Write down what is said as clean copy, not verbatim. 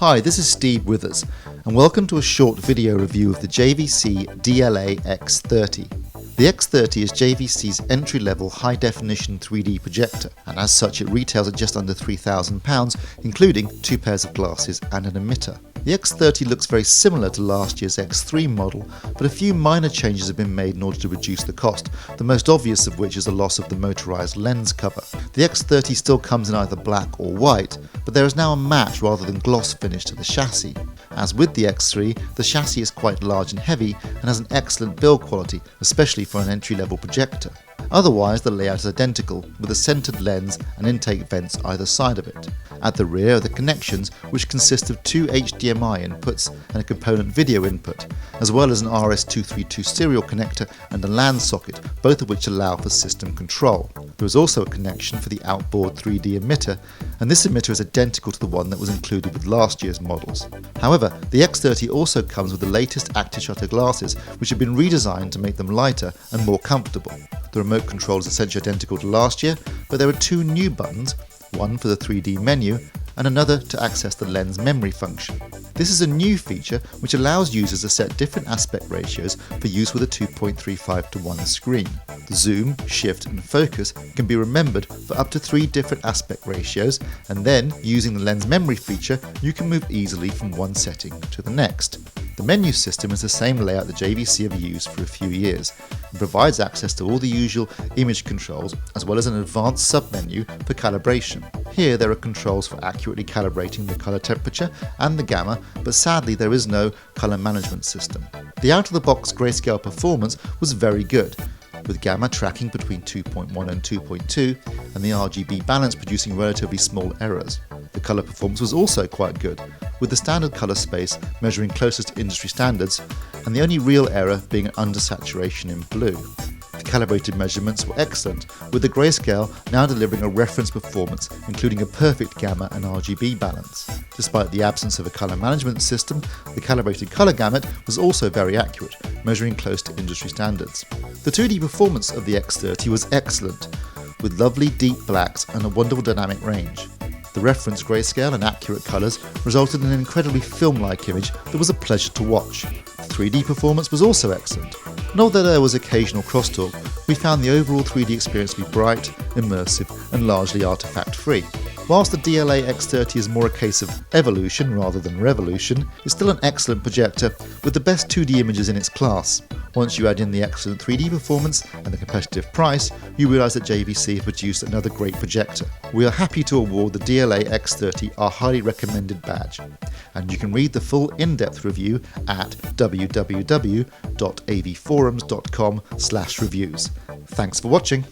Hi, this is Steve Withers, and welcome to a short video review of the JVC DLA-X30. The X30 is JVC's entry-level high-definition 3D projector, and as such it retails at just under £3,000, including 2 pairs of glasses and an emitter. The X30 looks very similar to last year's X3 model, but a few minor changes have been made in order to reduce the cost, the most obvious of which is the loss of the motorised lens cover. The X30 still comes in either black or white, but there is now a matte rather than gloss finish to the chassis. As with the X3, the chassis is quite large and heavy and has an excellent build quality, especially for an entry-level projector. Otherwise, the layout is identical, with a centred lens and intake vents either side of it. At the rear are the connections, which consist of 2 HDMI inputs and a component video input, as well as an RS-232 serial connector and a LAN socket, both of which allow for system control. There is also a connection for the outboard 3D emitter, and this emitter is identical to the one that was included with last year's models. However, the X30 also comes with the latest active shutter glasses, which have been redesigned to make them lighter and more comfortable. The remote control is essentially identical to last year, but there are 2 new buttons, one for the 3D menu and another to access the lens memory function. This is a new feature which allows users to set different aspect ratios for use with a 2.35:1 screen. The zoom, shift and focus can be remembered for up to 3 different aspect ratios, and then, using the lens memory feature, you can move easily from one setting to the next. The menu system is the same layout that JVC have used for a few years and provides access to all the usual image controls as well as an advanced sub-menu for calibration. Here there are controls for accurately calibrating the colour temperature and the gamma, but sadly there is no colour management system. The out-of-the-box grayscale performance was very good, with gamma tracking between 2.1 and 2.2 and the RGB balance producing relatively small errors. The colour performance was also quite good, with the standard colour space measuring closest to industry standards and the only real error being an undersaturation in blue. The calibrated measurements were excellent, with the grayscale now delivering a reference performance including a perfect gamma and RGB balance. Despite the absence of a colour management system, the calibrated colour gamut was also very accurate, measuring close to industry standards. The 2D performance of the X30 was excellent, with lovely deep blacks and a wonderful dynamic range. The reference grayscale and accurate colours resulted in an incredibly film-like image that was a pleasure to watch. The 3D performance was also excellent, and although there was occasional crosstalk, we found the overall 3D experience to be bright, immersive and largely artifact-free. Whilst the DLA-X30 is more a case of evolution rather than revolution, it's still an excellent projector with the best 2D images in its class. Once you add in the excellent 3D performance and the competitive price, you realise that JVC have produced another great projector. We are happy to award the DLA-X30 our highly recommended badge, and you can read the full in-depth review at www.avforums.com/reviews. Thanks for watching.